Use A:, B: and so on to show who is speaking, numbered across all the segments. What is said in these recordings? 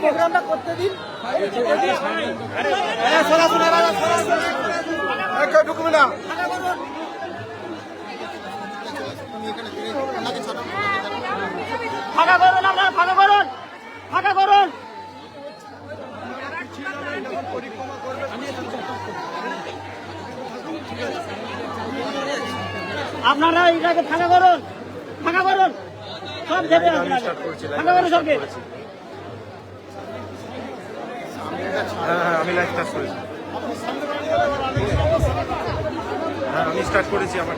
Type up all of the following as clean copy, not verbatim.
A: প্রোগ্রামটা করতে দিন। ঢুকবে না।
B: ফাঁকা করুন, আপনারা ফাঁকা করুন, ফাঁকা করুন। আপনারা এটাকে ফাঁকা করুন, ফাঁকা করুন, সব দেবে ফাঁকা করুন সবকে।
C: হ্যাঁ আমি লাইভ স্টার্ট করেছি। হ্যাঁ আমি স্টার্ট করেছি আমার।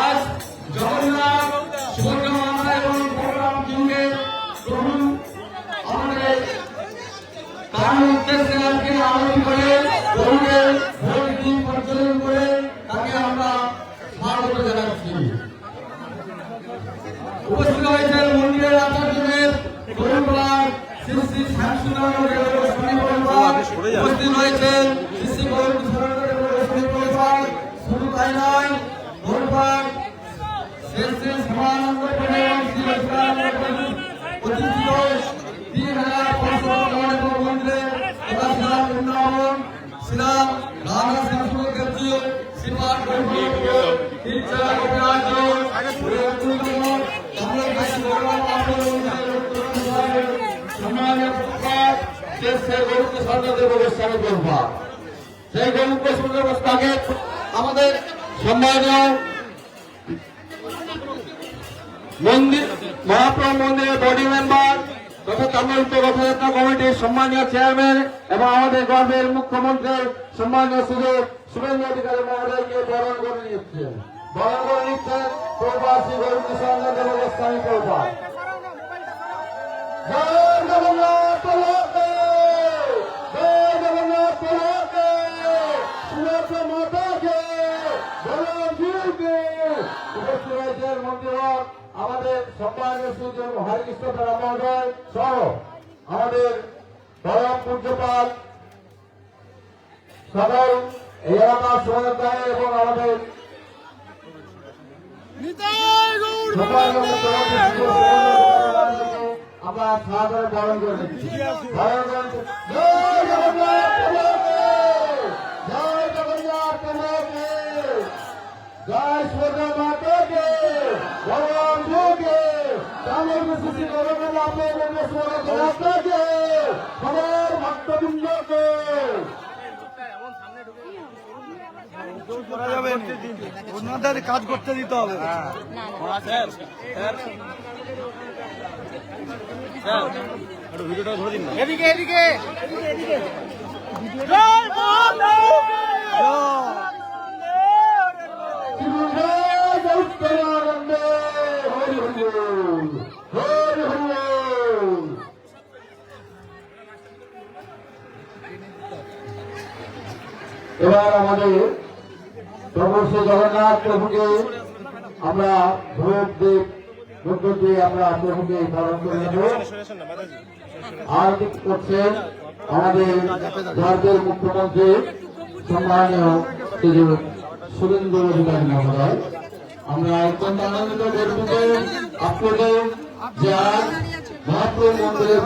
D: আজ জগন্নাথ সুবর্ণমালা এবং প্রোগ্রাম কিনে আমাদের তার উদ্দেশ্যে আজকে আয়োজন করে তরুণের ভোট দিন পরিচালন করে তাকে আমরা স্বাগত জানাচ্ছি। উপস্থিত হয়েছেন মন্দিরের আচার্যদের তরুণপাল শ্রী শ্রী শামসুদ্দৌলা উপস্থিত হয়েছেন শ্রী শ্রী গৌরী সরকার শুধু তাই নয় ভোটপাল শ্রী শ্রী সমানন্দ প্রতিষ্ঠিত ৩,৫০০ মন্দিরের উন্নয়ন শ্রীরাম রাধা সংস্কৃতি শ্রীপাঠ সেই গৌরব ব্যবস্থাকে আমাদের সম্মানীয় মন্দির মহাপ্রভু মন্দিরের বডি মেম্বার তথা তামিলনাড়ু রথযাত্রা কমিটির সম্মানীয় চেয়ারম্যান এবং আমাদের গর্বের মুখ্যমন্ত্রী সম্মানীয় শুভেন্দু অধিকারী মহোদয়কে বরণ করে নিচ্ছেন। বরণ করে নিচ্ছেন প্রবাসী গৌরী দেবস্থানী প্রভুপাদ। জয় জগন্নাথ প্রভুকে, জয় জগন্নাথ প্রভুকে, সুরক্ষা মাতাকে, উপস্থিত হয়েছেন মন্দির আমাদের সম্মানীয় শ্রী হরিকৃষ্ণ তারা মহোদয় সহ আমাদের পরম পূজ্যপাল সকল এই এলাকার সমাজদায় এবং আমাদের আমরা সাদরে বরণ করে দিচ্ছি। জয় জগন্নাথ প্রভুকে, জয় জগন্নাথ প্রভুকে, জয় সুভদ্রা মাতাকে, ভগবান ভোগে তামিল শ্রী জগন্নাথ আপনাকে সবার ভক্তবৃন্দকে
A: করা যাবে, ওনাদের কাজ করতে দিতে হবে।
C: ভিডিওটা ধরে দিন না।
B: এদিকে এদিকে
D: এবার আমাদের প্রভু শ্রী জগন্নাথ প্রভুকে আমরা ভোগ দেব মধ্য দিয়ে আমরা প্রভুকে বরণ করে নেব। আর করছেন আমাদের ভারতের মুখ্যমন্ত্রী সম্মানীয় শ্রী শুভেন্দু অধিকারী মহোদয়। আমরা অত্যন্ত আনন্দিত গর্বিত আপনাদের যে আজ মহাপ্রভু মন্দিরের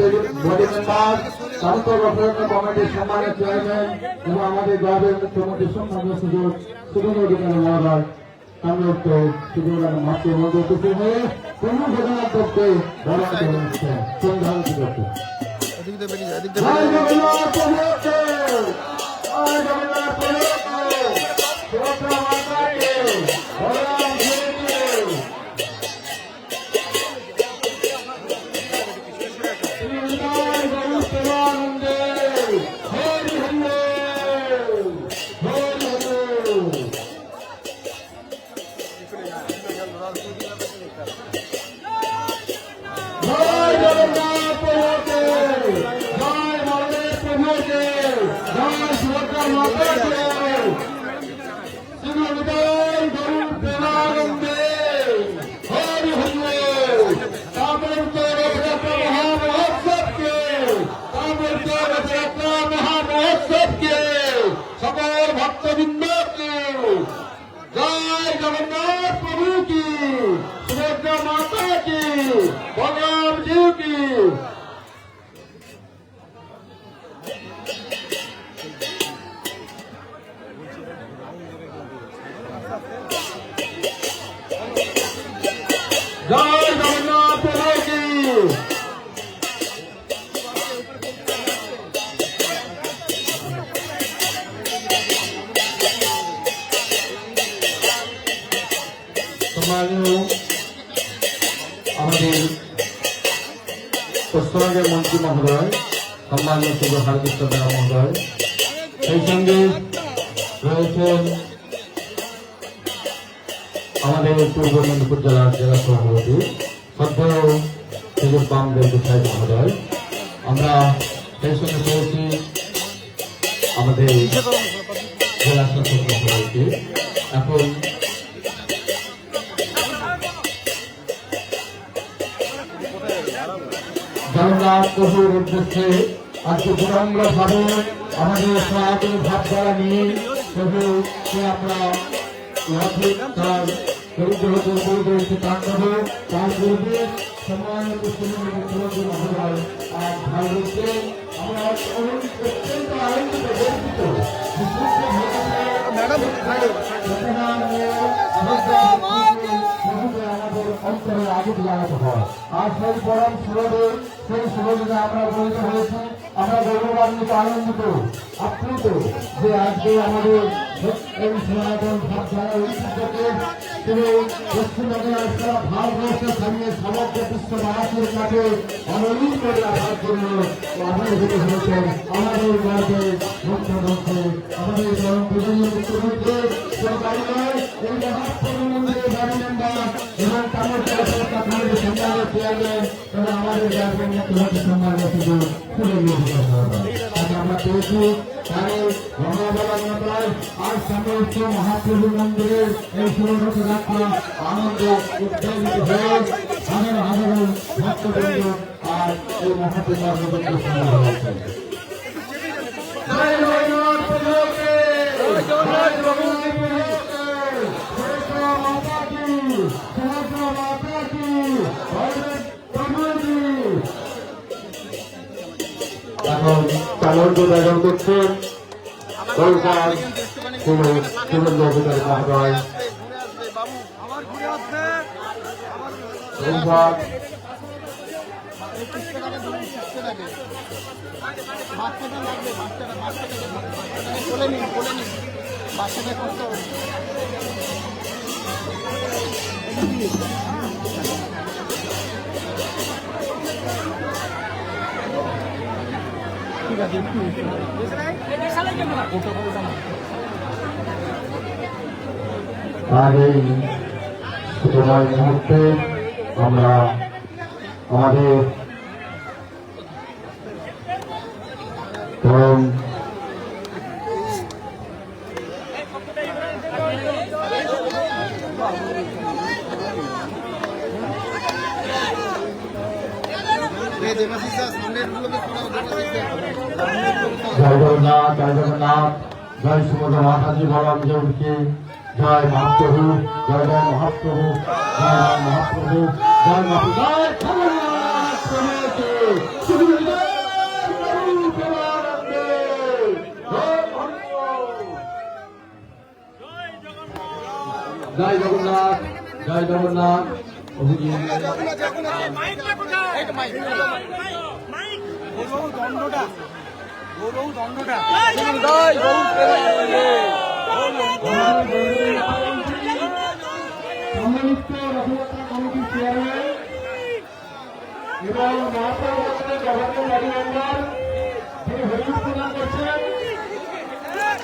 D: বডি মেম্বার স্বাস্থ্য রক্ষা কমিটির সম্মানিত চেয়ারম্যান এবং আমাদের গ্রামের মুখ্যমন্ত্রী সম্মানীয় সুযোগ শুভেন্দু অধিকারী মহোদয় সংযুক্ত সুযোগ মাত্র মধ্যে উপস্থিত হয়ে কোন জগন্নাথকে বরণ করে নিচ্ছেন সন্ধানিত করতে। জয় জগন্নাথ প্রভুকে, জয় জগন্নাথ প্রভুকে, সুভদ্রা মাতাকে, ভগবান শিবকে, শ্রীনারায়ণ গৌরীপ্রেমানন্দে, হরি হরি হরি হরি। মাতা জয়। শ্রী হৃদয় গরুর প্রেমানন্দে হরি হরি বল। তারপর রথযাত্রা মহামহোৎসবকে রথযাত্রা মহামহোৎসবকে সকল ভক্তবৃন্দকে জয় জগন্নাথ প্রভু কি, সুভদ্রা মাতা কি, বলরাম জি কি। জয় জগন্নাথ প্রভু কি। সম্মানীয় আমাদের পশ্চিমবঙ্গের মন্ত্রী মহোদয়, সম্মানীয় শুভ হারকৃষ্ণ বেরা মহোদয়, সেই সঙ্গে রয়েছেন আমাদের পূর্ব মেদিনীপুর জেলার জেলা সভাপতি শ্রদ্ধেয় সুযোগ বামদেব সাহেব মহোদয়। আমরা সেই সঙ্গে পেয়েছি আমাদের জেলা শাসক মহোদয়কে। এখন জগন্নাথ প্রভুর উদ্দেশ্যে আজকে বিনম্র ভাবে আমাদের সনাতনী ভাবধারা নিয়ে প্রভুকে আমরা তার দরিদ্র দুর্বলদেরকে তাণ্ডব তার পূর্বে সম্মানিত মুখ্যমন্ত্রী মহোদয় আর ভারতকে আমরা অত্যন্ত আনন্দিত গর্বিত আমাদের অন্তরে আগুন লাগাতে হয়। আর সেই পরম সুরদে সেই সুরদে আমরা উপনীত হয়েছি। আমরা গৌরবান্বিত আনন্দিত আপ্লুত যে আজকে আমাদের এই সনাতন ভাবধারা ঐতিহ্যকে তিনি পশ্চিমবঙ্গের সারা ভারতবর্ষে ছাড়িয়ে সমগ্র বিশ্ব মানুষের কাছে অনলীন করে রাখার জন্য আবির্ভূত হয়েছেন আমাদের গর্বের মুখ্যমন্ত্রী আমাদের বিজয়ী মুখ্যমন্ত্রী সেই বাড়ি নয় এই মহাপ্রধানমন্ত্রীর বাড়ি মেম্বার এবং তামিলনাড়ু সম্মানের চেয়ারম্যান এবং আমাদের রাজ্যের মুখ্যমন্ত্রী সম্মানের সুযোগ খুলে নিয়ে আমরা পেয়েছি তারে মহাবলান্নতায় আর সমস্ত মহাপ্রভু মন্দিরের এই ষোড়শ যাত্রা আনন্দে উদ্যোগিত হয়ে হাজার হাজার ভক্তবৃন্দ আর এই মহাপ্রভার মধ্যে সম্মান হয়েছে। এখন চালক ব্যবহার করছেন সুরেন্দ্র অধিকারী মহোদয়। আর এই সময় মুহূর্তে আমরা আমাদের জয় জগন্নাথ জয় জগন্নাথ জয় সুভদ্রা মাতাজি বলরাম দেবকে জয় মহাপ্রভু জয় জয় মহাপ্রভু জয় জয় মহাপ্রভু জয় জয় জগন্নাথ জয় জগন্নাথ সম্মানিত রথযাত্রা কমিটির চেয়ারম্যান এবং মহাপ্রভু গভর্নর বাড়ি মেম্বার তিনি হরিপুর প্রদান করছেন।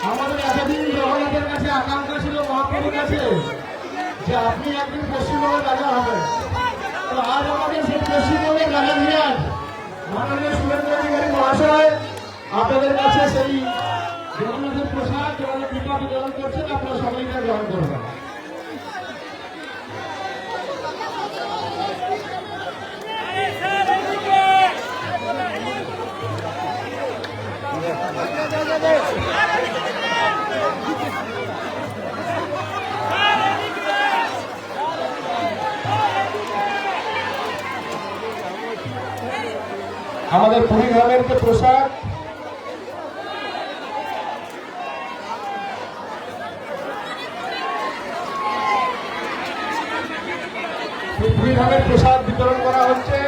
D: আমাদের এতদিন জগন্নাথের কাছে আকাঙ্ক্ষা ছিল মহাপ্রভুর কাছে যে আপনি একদিন পশ্চিমবঙ্গের রাজা হবেন। তো আজ আমাদের সেই পশ্চিমবঙ্গের রাজা মিয়ান মাননীয় সুরেন্দ্র অধিকারী মহাশয় আপনাদের কাছে সেই জগন্নাথের প্রসাদ যারা কৃপা বিতরণ করছেন আপনারা সবাই এটা গ্রহণ করবেন। আমাদের পুরী গ্রামের যে প্রসাদ পুরী গ্রামের প্রসাদ বিতরণ করা হচ্ছে।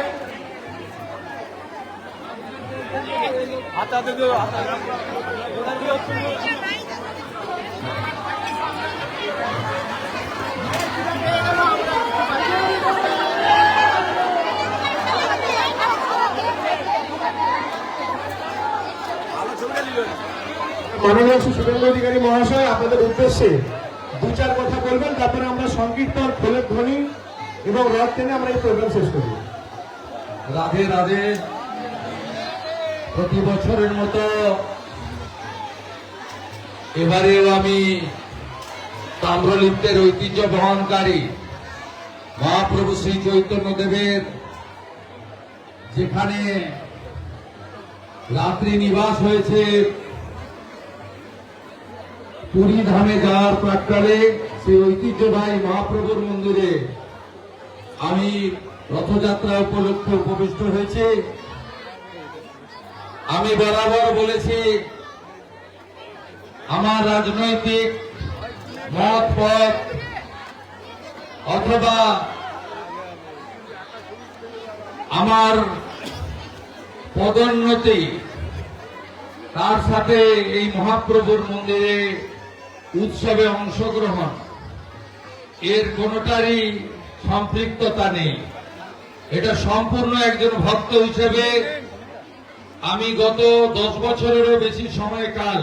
D: মাননীয় শুভেন্দু অধিকারী মহাশয় আপনাদের উদ্দেশ্যে দু চার কথা বলবেন, তারপরে আমরা সংকীর্তন, খোলের ধ্বনি এবং রথ টেনে আমরা এই প্রোগ্রাম শেষ করি।
E: রাধে রাধে। প্রতি বছরের মতো এবারেও আমি তাম্রলিপ্তের ঐতিহ্য বহনকারী মহাপ্রভু শ্রী চৈতন্য দেবের যেখানে রাত্রি নিবাস হয়েছে পুরী ধামে যাওয়ার প্রাক্কালে সেই ঐতিহ্যবাহী মহাপ্রভুর মন্দিরে আমি রথযাত্রা উপলক্ষে উপবিষ্ট হয়েছি। আমি বরাবর বলেছি আমার রাজনৈতিক মত পথ অথবা আমার পদোন্নতি তার সাথে এই মহাপ্রভুর মন্দিরে উৎসবে অংশগ্রহণ এর কোনোটারই সম্পৃক্ততা নেই। এটা সম্পূর্ণ একজন ভক্ত হিসেবে আমি গত 10 বছরেরও বেশি সময়কাল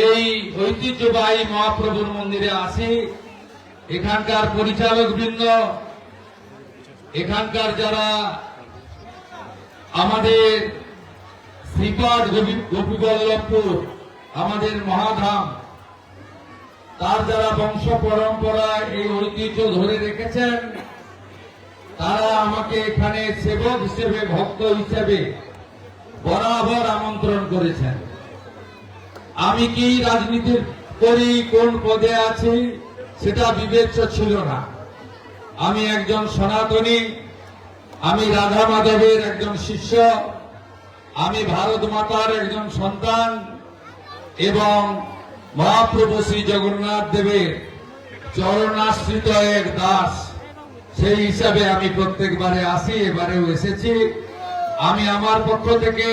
E: এই ঐতিহ্যবাহী মহাপ্রভুর মন্দিরে আসি। এখানকার পরিচালক বৃন্দ, এখানকার যারা আমাদের শ্রীপাদ গোপীবল্লভপুর আমাদের মহাধাম, তার যারা বংশ পরম্পরায় এই ঐতিহ্য ধরে রেখেছেন, তারা আমাকে এখানে সেবক হিসেবে, ভক্ত হিসেবে বরাবর আমন্ত্রণ করেছেন। আমি কি রাজনীতি করি, কোন পদে আছি, সেটা বিবেচ্য ছিল না। আমি একজন সনাতনী, আমি রাধা মাধবের একজন শিষ্য, আমি ভারত মাতার একজন সন্তান এবং মহাপ্রভু শ্রী জগন্নাথ দেবের চরণাশ্রিত এক দাস। সেই হিসাবে আমি প্রত্যেকবারে আসি, এবারেও এসেছি। আমি আমার পক্ষ থেকে,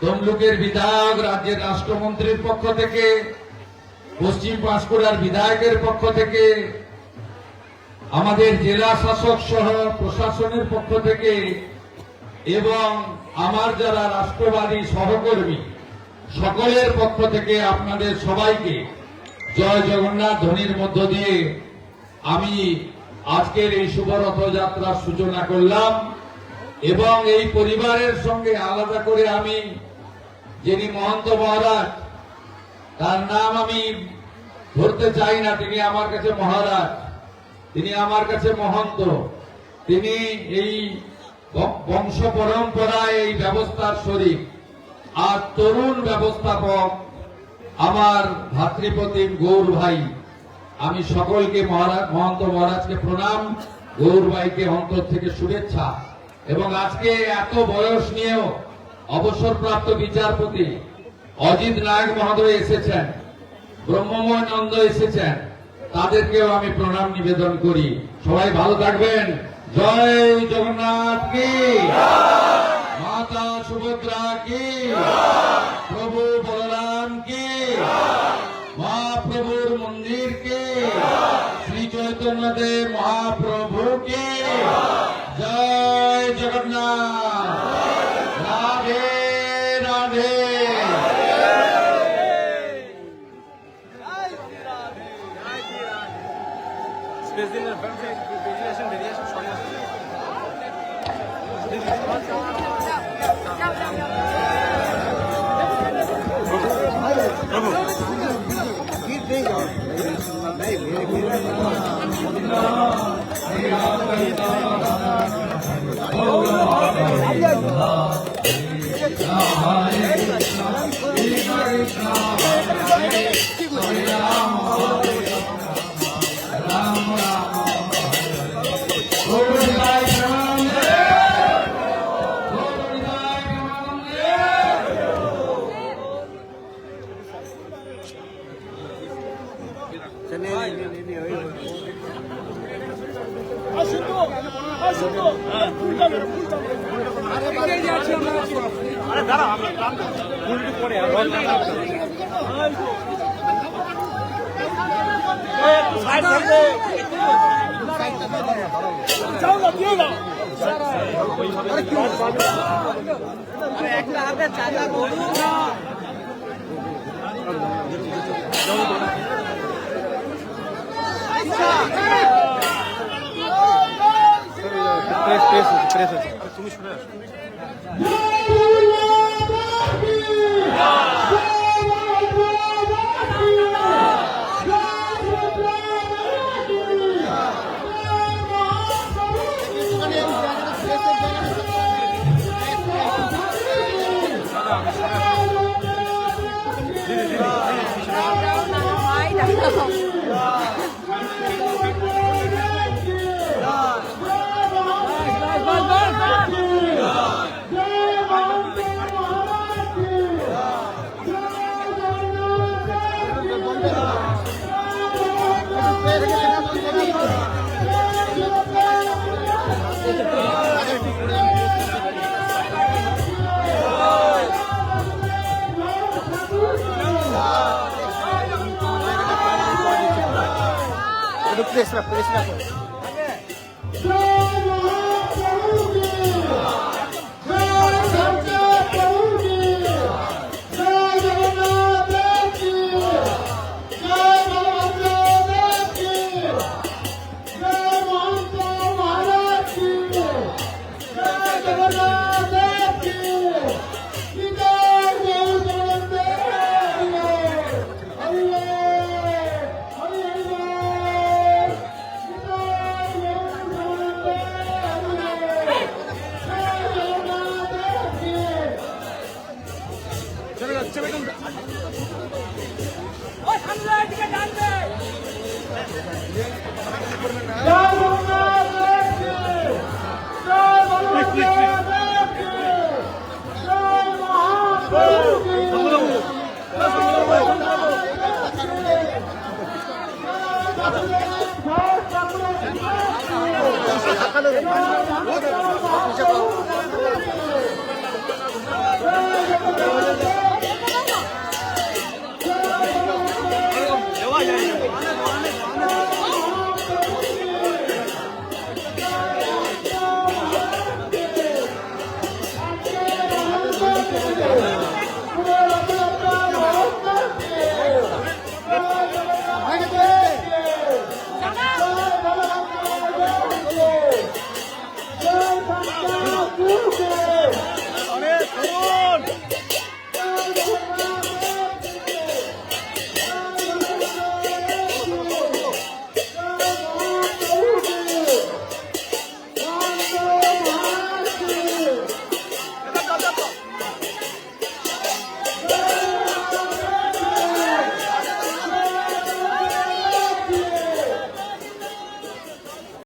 E: তমলুকের বিধায়ক, রাজ্যের রাষ্ট্রমন্ত্রীর পক্ষ থেকে, পশ্চিম পাঁশকুড়ার বিধায়কের পক্ষ থেকে, আমাদের জেলা শাসক সহ প্রশাসনের পক্ষ থেকে এবং আমার যারা রাষ্ট্রবাদী সহকর্মী সকলের পক্ষ থেকে আপনাদের সবাইকে জয় জগন্নাথ ধ্বনির মধ্য দিয়ে আমি আজকের এই শুভ রথযাত্রার সূচনা করলাম। এবং এই পরিবারের সঙ্গে আলাদা করে আমি যিনি মহন্ত মহারাজ, তার নাম আমি ধরতে চাই না, তিনি আমার কাছে মহারাজ, তিনি আমার কাছে মহন্ত, তিনি এই বংশ পরম্পরায় এই ব্যবস্থার শরীর আর তরুণ ব্যবস্থাপক আমার ভাতৃপ্রতিম গৌর ভাই। আমি সকলকে মহন্ত মহারাজকে প্রণাম, গৌর ভাইকে অন্তর থেকে শুভেচ্ছা। এবং আজকে এত বয়স নিয়েও অবসরপ্রাপ্ত বিচারপতি অজিত নায়ক মহোদয় এসেছেন, ব্রহ্মময় নন্দ এসেছেন, তাদেরকেও আমি প্রণাম নিবেদন করি। সবাই ভালো থাকবেন। জয় জগন্নাথ কি, মাতা সুভদ্রা কি, প্রভু বলরাম কি, মহাপ্রভুর মন্দির কে, শ্রী চৈতন্য দেব মহাপ্রভু কে। জয় জগন্নাথ। রাধে রাধে।
C: স্পেস তুমি শুনে আসো।